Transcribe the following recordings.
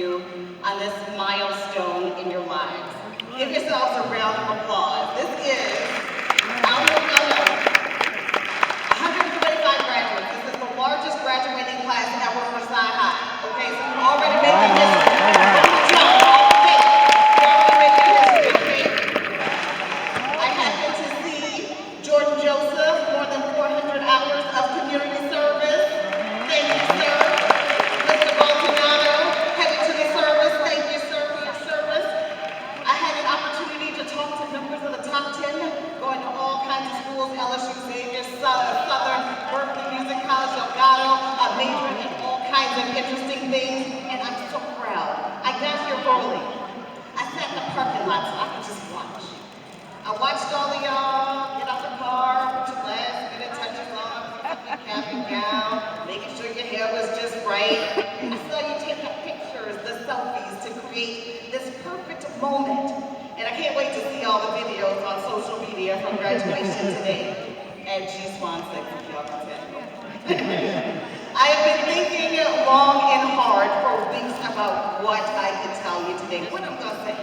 you on this milestone in your lives. Give yourselves a round of applause. This is our 135 graduates. This is the largest graduating class ever for Sci High. Okay, so you're already making history. Good job. You're already making history, okay? I happen to see Jordan Joseph, more than 400 hours of community service. Thank you, sir. Mr. Boltonado, headed to the service. Thank you, sir, for your service. I had an opportunity to talk to members of the top 10, going to all kinds of schools, LSU, Xavier, Southern, Berkeley Music College, Elgato, majoring in all kinds of interesting things, and I'm so proud. I got here early. I sat in the parking lot so I could just watch. I watched all of y'all get out the car, put your last minute touches on, your cap and gown, making sure your hair was just right. I saw you take the pictures, the selfies to create this perfect moment. And I can't wait to see all the videos on social media from graduation today at G Swan 6, if y'all can tell. I have been thinking long and hard for weeks about what I could tell you today, what I'm going to say.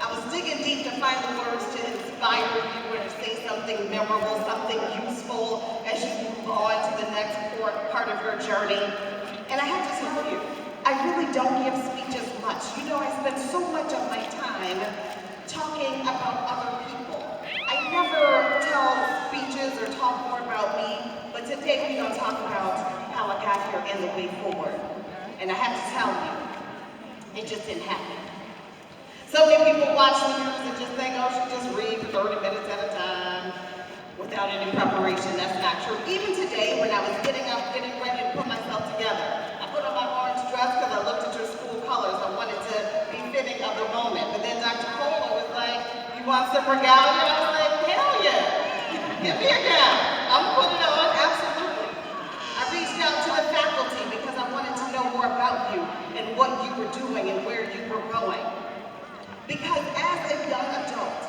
I was digging deep to find the words to inspire you or to say something memorable, something useful as you move on to the next part of your journey. And I have to tell you, I really don't give speeches much. You know, I spend so much of my time talking about other people. I never tell speeches or talk more about me, but today we're going to talk about how I got here and the way forward. And I have to tell you, it just didn't happen. So many people watch the news and just think, oh, she just read for 30 minutes at a time without any preparation. That's not true. Even today, when I was getting up, getting ready to put myself together, I put on my orange dress because I looked at your school colors. I wanted to be fitting of the moment. But then Dr. Cola was like, you want some regalia? I was like, hell yeah. Give me a gown. I'm putting it on, absolutely. I reached out to the faculty because I wanted to know more about you and what you were doing and where you were going. Because as a young adult,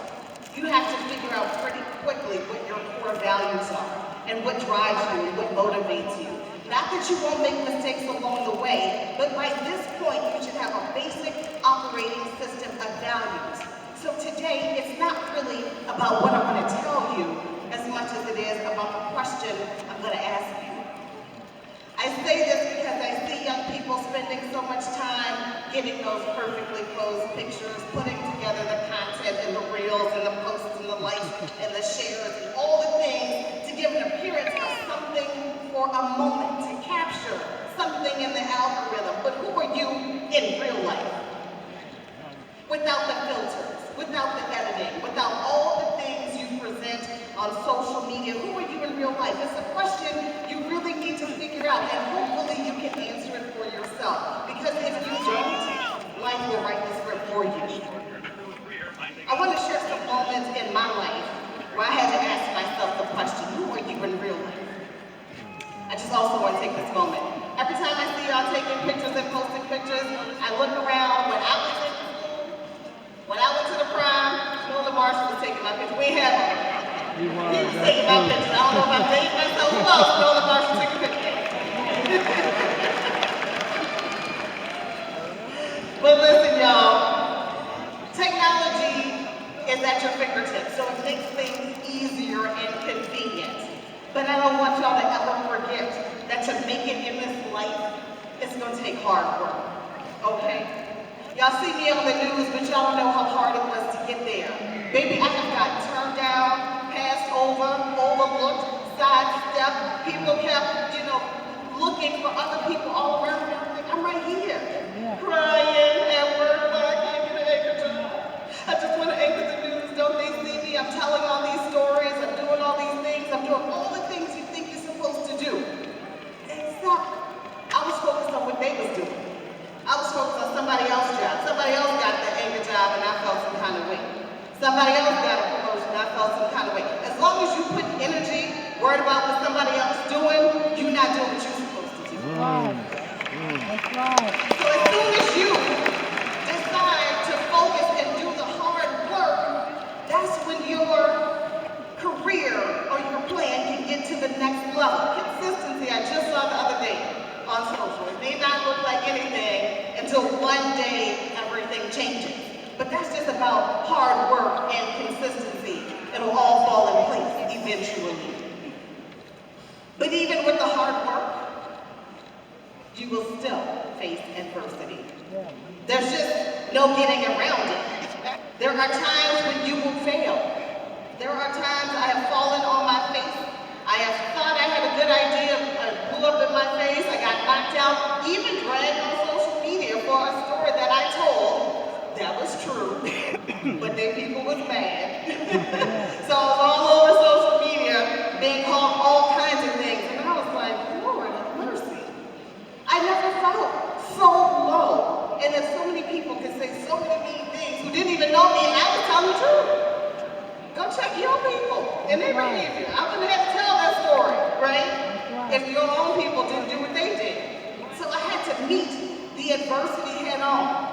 you have to figure out pretty quickly what your core values are and what drives you and what motivates you. Not that you won't make mistakes along the way, but by this point, you should have a basic operating system of values. So today, it's not really about what I'm going to tell you as much as it is about the question I'm going to ask you. I say this because I see young people spending so much time getting those perfectly posed pictures, putting together the content and the reels and the posts and the likes and the shares and all the things to give an appearance of something for a moment, to capture something in the algorithm. But who are you in real life? Without the filters, without the editing, without all the things you present on social media, who are you in real life? It's a question you really need to figure out, and hopefully you can answer it for yourself. Because if you don't, life will write the script for you. I want to share some moments in my life where I had to ask myself the question, who are you in real life? I just also want to take this moment. Every time I see y'all taking pictures and posting pictures, I look around. When I went to the prom, Nola Marshall was taking my picture. We had one. He was taking my picture. I don't know if I'm dating myself. Who else? Nola Marshall took a picture. But listen, y'all. Technology is at your fingertips, so it makes things easier and convenient. But I don't want y'all to ever forget that to make it in this life, it's going to take hard work. Okay? Y'all see me on the news, but y'all don't know how hard it was to get there. Baby, I have gotten turned down, passed over, overlooked, sidestepped. People kept, looking for other people all around me. I'm like, I'm right here, crying at work when I can't get an anchor job. I just want to anchor the news. Don't they see me? I'm telling all these stories. I'm doing all these things. I'm doing all the things you think you're supposed to do. Except I was focused on what they was doing. I was focused on somebody else's job. Somebody else got the anchor job and I felt some kind of way. Somebody else got a promotion and I felt some kind of way. As long as you put energy, worried about what somebody else is doing, you're not doing what you're supposed to do. That's right. So as soon as you decide to focus and do the hard work, that's when your career or your plan can get to the next level. Consistency, I just saw the other day on social. It may not look like anything in until one day everything changes. But that's just about hard work and consistency. It'll all fall in place eventually. But even with the hard work, you will still face adversity. There's just no getting around it. There are times when you will fail. There are times I have fallen on my face. I have thought I had a good idea, blew up in my face, I got knocked out, even dragged on social media for a story that I told that was true, but then people was mad. So I was all over social media being called all kinds of things, and I was like, Lord have mercy. I never felt so low, and that so many people could say so many mean things who didn't even know me, and I was telling the truth. Go check your people and their behavior. I wouldn't have to tell that story, right? If your own people didn't do what they did. So I had to meet the adversity head on.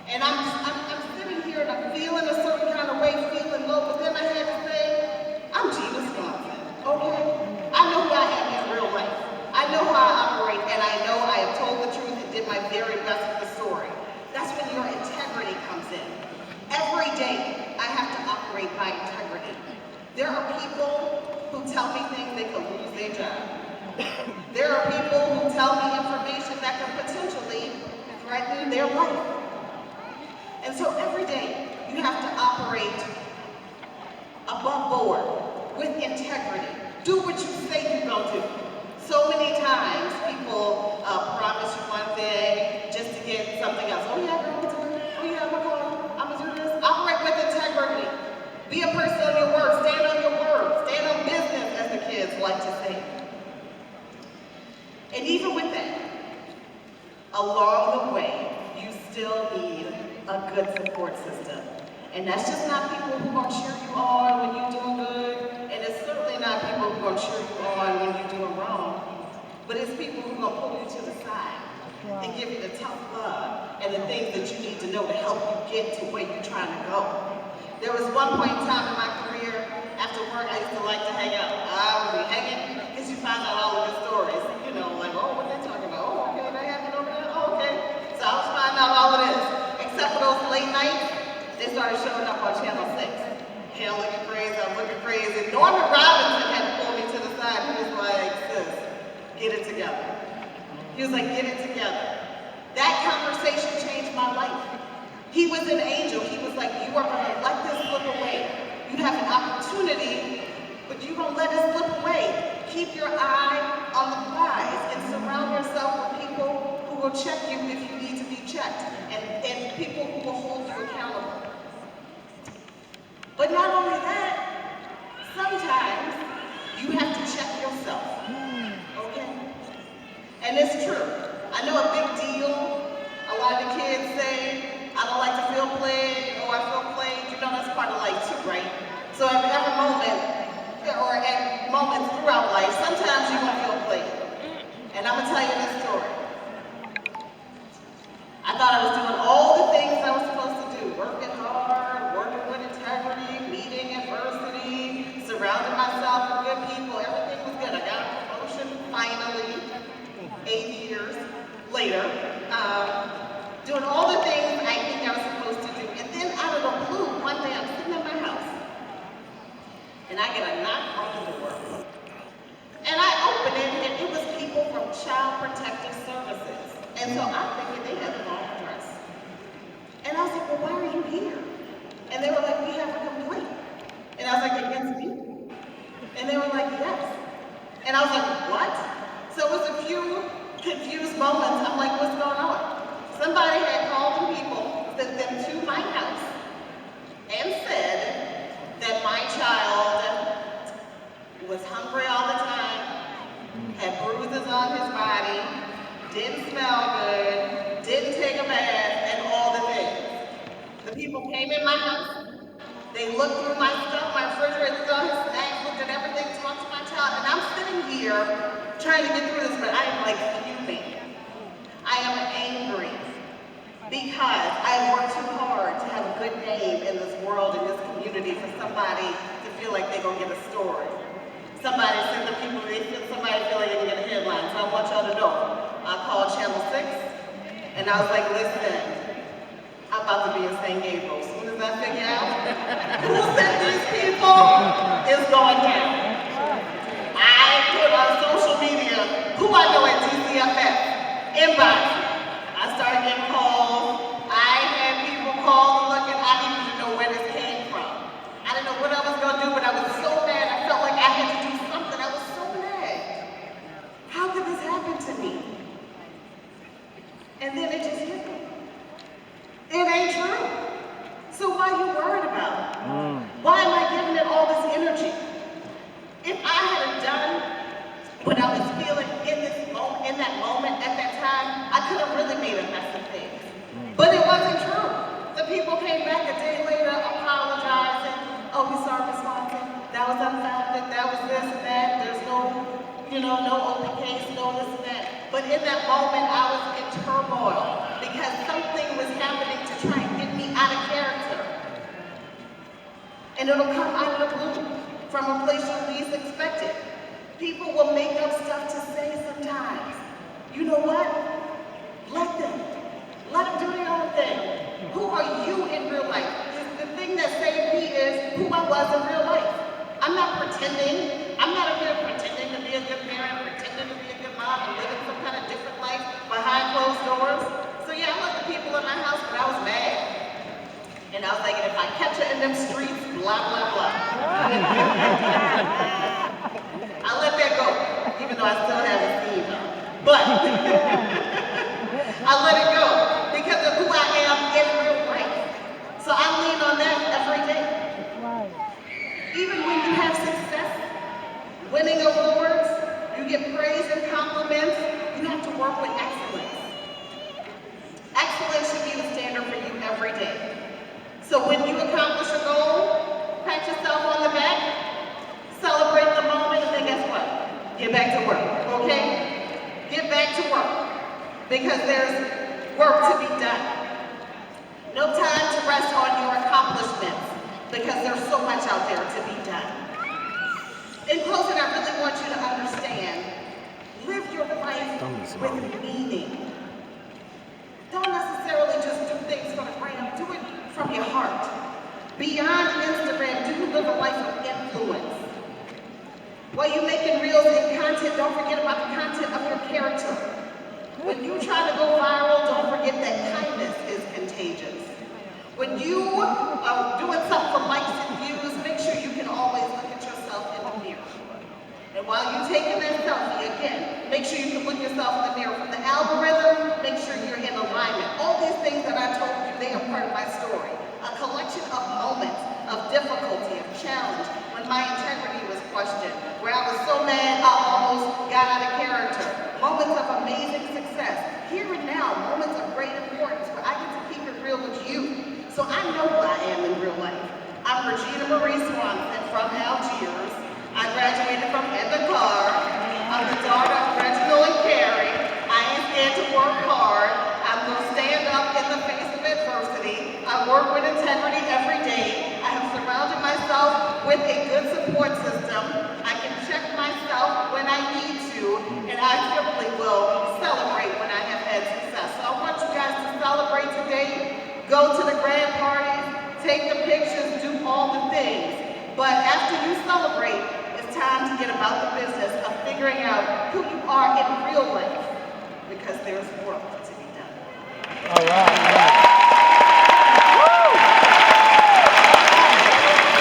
And I'm sitting here and I'm feeling a certain kind of way, feeling low, but then I had to say, I'm Gina Swanson, okay? I know who I am in real life. I know how I operate, and I know I have told the truth and did my very best with the story. That's when your integrity comes in. Every day, I have to operate by integrity. There are people who tell me things they could lose their job. There are people who tell me information that could potentially threaten their life. And so every day, you have to operate above board with integrity. Do what you say you're going to do. So many times, people promise you one thing just to get something else. Oh yeah, girl, I'm gonna do it. Oh yeah, I'm gonna do this. Operate with integrity. Be a person on your word. Stand on your word. Stand on business, as the kids like to say. And even with that, along the way, you still need a good support system. And that's just not people who are going to cheer you on when you're doing good, and it's certainly not people who are going to cheer you on when you're doing wrong, but it's people who are going to pull you to the side and give you the tough love and the things that you need to know to help you get to where you're trying to go. There was one point in time in my career, after work, I used to like to hang out. I would be hanging because you find out all of the stories. You know, like, oh, what they talking about? Oh, okay, that happened over there? Oh, okay. So I was finding out all of this. Except for those late nights, they started showing up on Channel 6. Hell, looking crazy, I'm looking crazy. Norman Robinson had to pull me to the side. He was like, sis, get it together. He was like, get it together. That conversation changed my life. He was an angel. He was like, you are going to let this slip away. You have an opportunity, but you don't let it slip away. Keep your eye on the prize and surround yourself with people who will check you if you need to be checked, and people who will hold you accountable. But not only that, sometimes you have to check yourself, okay? And it's true. I know a big deal. A lot of the kids say, I don't like to feel played, or I feel played. You know, that's part of life too, right? So at every moment, or at moments throughout life, sometimes you're gonna feel played. And I'm gonna tell you this story. I thought I was doing all the things I was supposed to do, working hard, working with integrity, meeting adversity, surrounding myself with good people. Everything was good. I got a promotion finally, 8 years later, doing all the things I think I was supposed to do. And then out of the blue, one day I'm sitting in my house, and I get a knock on the door. And I open it, and it was people from Child Protective Services. And so I'm thinking they had the wrong address. And I was like, well, why are you here? And they were like, we have a complaint. And I was like, against me? And they were like, yes. And I was like, what? So it was a few confused moments. I'm like, what's going on? Somebody had called the people, sent them to my house, and said that my child was hungry all the time, had bruises on his body, didn't smell good, didn't take a bath, and all the things. The people came in my house, they looked through my stuff, my refrigerator, saw his snacks, looked at everything, talked to my child, and I'm sitting here trying to get through this, but I am like fuming. I am angry because I worked too hard to have a good name in this world, in this community, for somebody to feel like they're gonna get a story. Somebody said the people, somebody feel like they can get a headline, so I want y'all to know. I called Channel 6, and And I was like, listen, I'm about to be in St. Gabriel. As soon as I figure out who sent these people, it's going down. I put on social media who I know at DCFS, inbox. I started getting calls. I had people call and looking. I didn't even know where this came from. I didn't know what I was going to do, but I was so mad. I felt like I had to do something. I was so mad. How could this happen to me? And then it just hit me. It ain't true. So why are you worried about it? Why am I giving it all this energy? If I had done what I was feeling in that moment, at that time, I could have really made a mess of things. But it wasn't true. The people came back a day later apologizing. Oh, we sorry, Ms. Swanson. That was unfounded. That was this and that. There's no, no open case, no this and that. But in that moment, I was in turmoil because something was happening to try and get me out of character. And it'll come out of the blue, from a place you least expect it. People will make up stuff to say sometimes. You know what? Let them do their own thing. Who are you in real life? The thing that saved me is who I was in real life. I'm not pretending. I'm not up here pretending to be a good parent, pretending to be a good mom, and living some kind of different life behind closed doors. So yeah, I love the people in my house, but I was mad. And I was like, if I catch her in them streets, blah, blah, blah. I let that go, even though I still haven't seen her. But I let it go because of who I am in real life. So I lean on that every day. Even when you have success, winning awards, you get praise and compliments, you have to work with excellence. Excellence should be the standard for you every day. So when you accomplish a goal, pat yourself on the back, celebrate the moment, and then guess what? Get back to work, okay? Get back to work, because there's work to be done. No time to rest on your accomplishments, because there's so much out there to be done. In closing, I really want you to understand, live your life with meaning. Don't necessarily just do things for the gram, do it from your heart. Beyond Instagram, do live a life of influence. While you're making reels and content, don't forget about the content of your character. When you try to go viral, don't forget that kindness is contagious. When you are doing something for likes and views, make sure you can always look at yourself in the mirror. And while you're taking that selfie, again, make sure you can look yourself in the mirror. From the algorithm, make sure you're in alignment. All these things that I told you, they are part of my story. A collection of moments of difficulty, of challenge, when my integrity was questioned, where I was so mad I almost got out of character. Moments of amazing success. Here and now, moments of great importance where I get to keep it real with you. So I know who I am in real life. I'm Regina Marie Swanson from Algiers. I graduated from Edinburgh. I'm the daughter of Reginald and Carrie. I ain't scared to work hard. I'm going to stand up in the face of adversity. I work with integrity every day. I have surrounded myself with a good support system. I can check myself when I need to, and I simply will celebrate when I have had success. So I want you guys to celebrate today. Go to the grand parties, take the pictures, do all the things. But after you celebrate, it's time to get about the business of figuring out who you are in real life, because there's work to be done. All right.